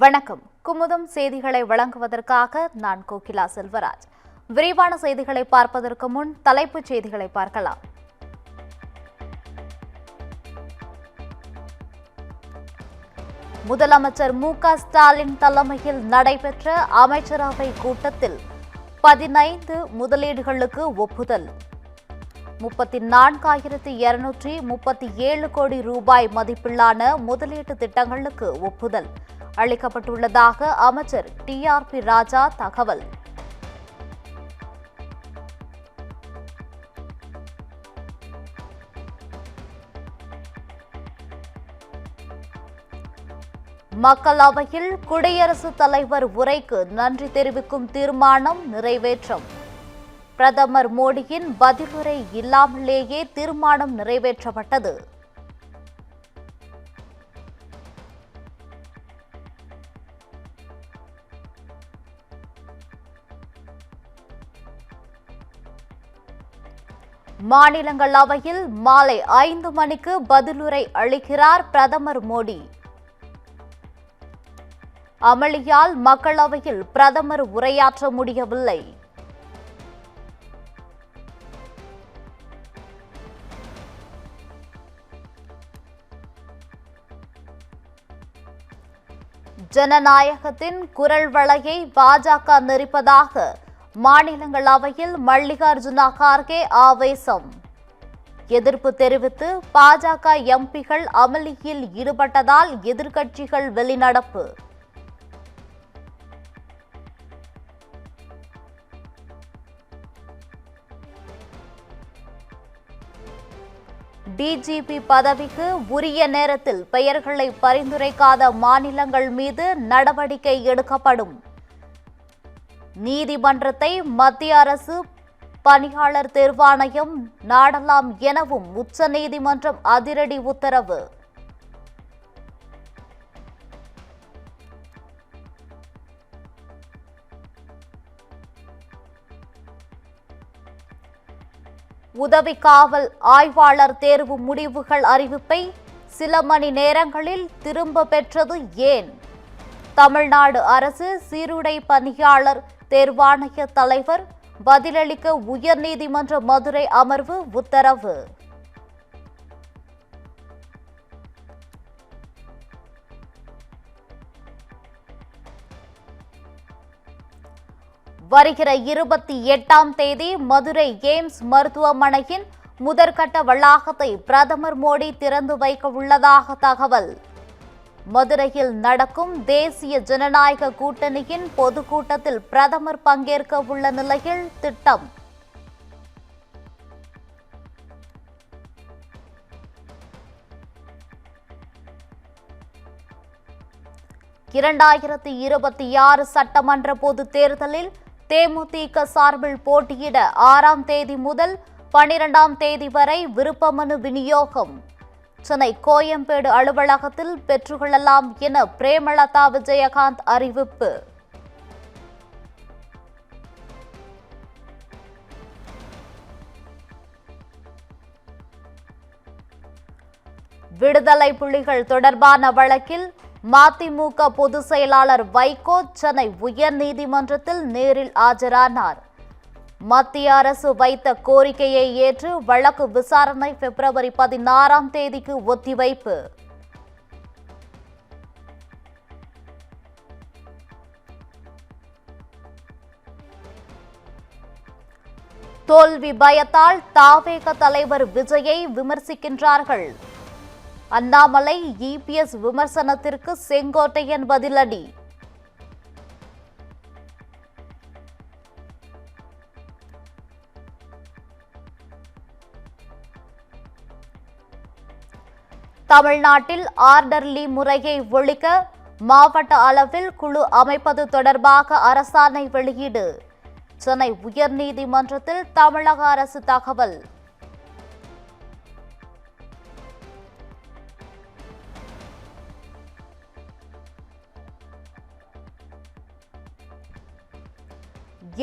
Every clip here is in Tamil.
வணக்கம். குமுதம் செய்திகளை வழங்குவதற்காக நான் கோகிலா செல்வராஜ். விரிவான செய்திகளை பார்ப்பதற்கு முன் தலைப்புச் செய்திகளை பார்க்கலாம். முதலமைச்சர் மு.க. ஸ்டாலின் தலைமையில் நடைபெற்ற அமைச்சரவை கூட்டத்தில் 15 முதலீடுகளுக்கு ஒப்புதல். 34,237 கோடி ரூபாய் மதிப்பிலான முதலீட்டு திட்டங்களுக்கு ஒப்புதல் அளிக்கப்பட்டுள்ளதாக அமைச்சர் டி.ஆர்.பி. ராஜா தகவல். மக்களவையில் குடியரசுத் தலைவர் உரைக்கு நன்றி தெரிவிக்கும் தீர்மானம் நிறைவேற்றம். பிரதமர் மோடியின் பதிலுரை இல்லாமலேயே தீர்மானம் நிறைவேற்றப்பட்டது. மாநிலங்களவையில் மாலை 5 மணிக்கு பதிலுரை அளிக்கிறார் பிரதமர் மோடி. அமளியால் மக்களவையில் பிரதமர் உரையாற்ற முடியவில்லை. ஜனநாயகத்தின் குரல் வளையை பாஜக நெரிப்பதாக மாநிலங்களவையில் மல்லிகார்ஜுன கார்கே ஆவேசம். எதிர்ப்பு தெரிவித்து பாஜக எம்பிகள் அமளியில் ஈடுபட்டதால் எதிர்க்கட்சிகள் வெளிநடப்பு. டிஜிபி பதவிக்கு உரிய நேரத்தில் பெயர்களை பரிந்துரைக்காத மாநிலங்கள் மீது நடவடிக்கை எடுக்கப்படும். நீதிமன்றத்தை மத்திய அரசு பணியாளர் தேர்வாணையம் நாடலாம் எனவும் உச்சநீதிமன்றம் அதிரடி உத்தரவு. உதவி காவல் ஆய்வாளர் தேர்வு முடிவுகள் அறிவிப்பை சில மணி நேரங்களில் திரும்ப பெற்றது ஏன்? தமிழ்நாடு அரசு சீருடை பணியாளர் தேர்வாணைய தலைவர் பதிலளிக்க உயர்நீதிமன்ற மதுரை அமர்வு உத்தரவு. வருகிற 28ஆம் தேதி மதுரை எய்ம்ஸ் மருத்துவமனையின் முதற்கட்ட வளாகத்தை பிரதமர் மோடி திறந்து வைக்க உள்ளதாக தகவல். மதுரையில் நடக்கும் தேசிய ஜனநாயக கூட்டணியின் பொதுக்கூட்டத்தில் பிரதமர் பங்கேற்க உள்ள நிலையில் திட்டம். இரண்டாயிரத்து 26 சட்டமன்ற பொதுத் தேர்தலில் தேமுதிக சார்பில் போட்டியிட 6ஆம் தேதி முதல் 12ஆம் தேதி வரை விருப்பமனு விநியோகம். சென்னை கோயம்பேடு அலுவலகத்தில் பெற்றுக்கொள்ளலாம் என பிரேமலதா விஜயகாந்த் அறிவிப்பு. விடுதலை புலிகள் தொடர்பான வழக்கில் மதிமுக பொதுச் செயலாளர் வைகோ சென்னை உயர்நீதிமன்றத்தில் நேரில் ஆஜரானார். மத்திய அரசு வைத்த கோரிக்கையை ஏற்று வழக்கு விசாரணை பிப்ரவரி 16ஆம் தேதிக்கு ஒத்திவைப்பு. தோல்வி பயத்தால் தாவேக தலைவர் விஜயை விமர்சிக்கின்றார்கள். அண்ணாமலை இபிஎஸ் விமர்சனத்திற்கு செங்கோட்டையன் பதிலடி. தமிழ்நாட்டில் ஆர்டர்லி முறையை ஒழிக்க மாவட்ட அளவில் குழு அமைப்பது தொடர்பாக அரசாணை வெளியீடு. சென்னை உயர்நீதிமன்றத்தில் தமிழக அரசு தகவல்.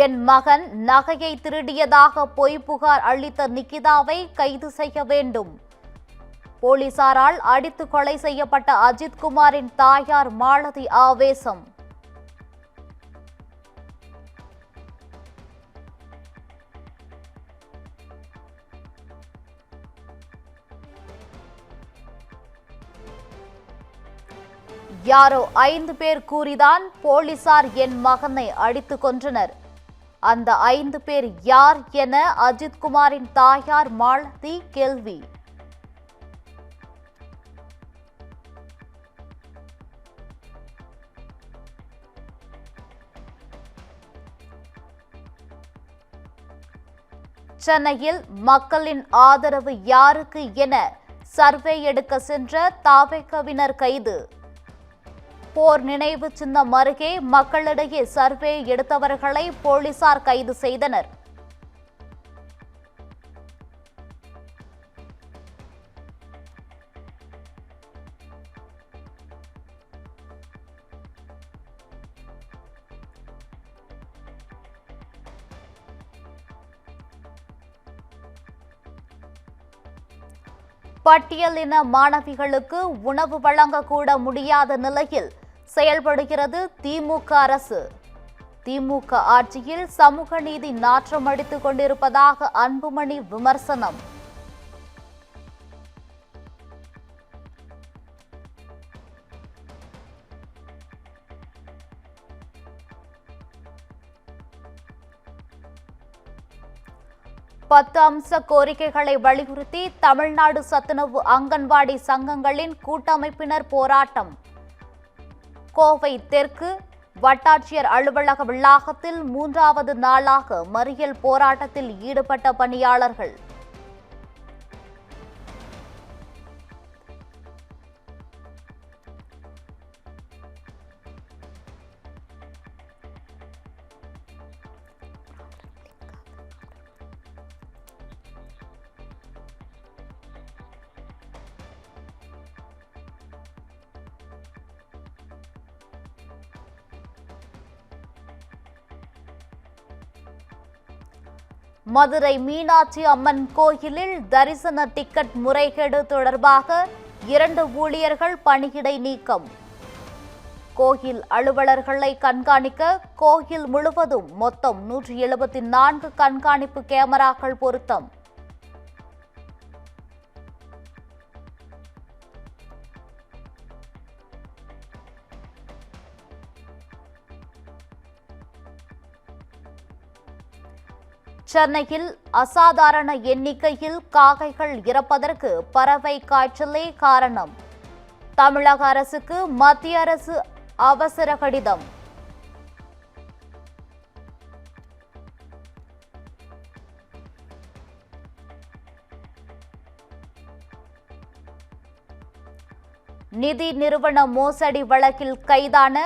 என் மகன் நகையை திருடியதாக பொய் புகார் அளித்த நிகிதாவை கைது செய்ய வேண்டும். போலீசாரால் அடித்து கொலை செய்யப்பட்ட அஜித்குமாரின் தாயார் மாலதி ஆவேசம். யாரோ 5 பேர் கூறிதான் போலீசார் என் மகனை அடித்து கொன்றனர். அந்த 5 பேர் யார் என அஜித்குமாரின் தாயார் மாலதி கேள்வி. சென்னையில் மக்களின் ஆதரவு யாருக்கு என சர்வே எடுக்க சென்ற தாவேகவினர் கைது. போர் நினைவு சின்னம் அருகே மக்களிடையே சர்வே எடுத்தவர்களை போலீசார் கைது செய்தனர். பட்டியலின மாணவிகளுக்கு உணவு வழங்கக்கூட முடியாத நிலையில் செயல்படுகிறது திமுக அரசு. திமுக ஆட்சியில் சமூக நீதி நாற்றம் அடித்துக் கொண்டிருப்பதாக அன்புமணி விமர்சனம். பத்து அம்ச கோரிக்கைகளை வலியுறுத்தி தமிழ்நாடு சத்துணவு அங்கன்வாடி சங்கங்களின் கூட்டமைப்பினர் போராட்டம். கோவை தெற்கு வட்டாட்சியர் அலுவலக வளாகத்தில் 3வது நாளாக மறியல் போராட்டத்தில் ஈடுபட்ட பணியாளர்கள். மதுரை மீனாட்சி அம்மன் கோயிலில் தரிசன டிக்கெட் முறைகேடு தொடர்பாக 2 ஊழியர்கள் பணியிடை நீக்கம். கோயில் அலுவலர்களை கண்காணிக்க கோயில் முழுவதும் மொத்தம் 174 கண்காணிப்பு கேமராக்கள் பொருத்தம். சென்னையில் அசாதாரண எண்ணிக்கையில் காக்கைகள் இறப்பதற்கு பறவை காய்ச்சலே காரணம். தமிழக அரசுக்கு மத்திய அரசு அவசர கடிதம். நிதி நிறுவன மோசடி வழக்கில் கைதான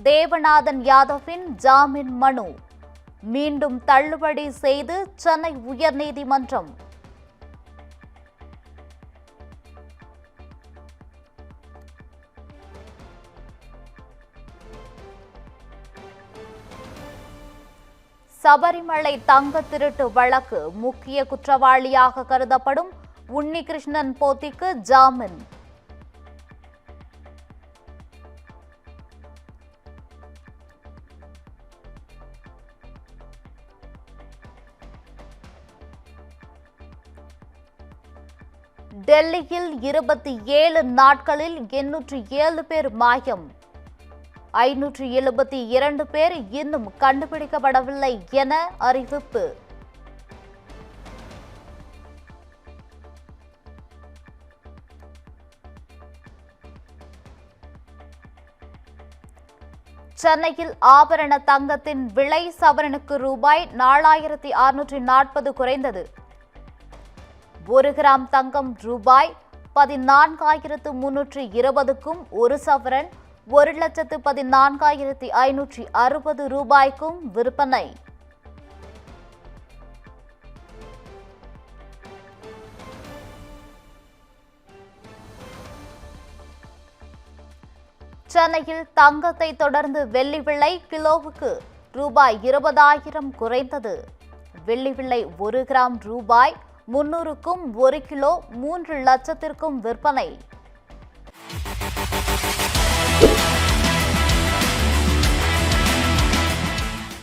தேவநாதன் யாதவின் ஜாமீன் மனு மீண்டும் தள்ளுபடி செய்து சென்னை உயர்நீதிமன்றம். சபரிமலை தங்க திருட்டு வழக்கு முக்கிய குற்றவாளியாக கருதப்படும் உன்னிகிருஷ்ணன் போத்திக்கு ஜாமீன். டெல்லியில் 27 நாட்களில் 807 பேர் மாயம். 572 பேர் இன்னும் கண்டுபிடிக்கப்படவில்லை என அறிவிப்பு. சென்னையில் ஆபரண தங்கத்தின் விலை சவரனுக்கு ரூபாய் 4640 குறைந்தது. 1 கிராம் தங்கம் ரூபாய் 14,320க்கும் 1 சவரன் 1,14,560 ரூபாய்க்கும் விற்பனை. சென்னையில் தங்கத்தை தொடர்ந்து வெள்ளி விலை கிலோவுக்கு ரூபாய் 20,000 குறைந்தது. வெள்ளி விலை 1 கிராம் ரூபாய் 300க்கும் 1 கிலோ 3 லட்சத்திற்கும் விற்பனை.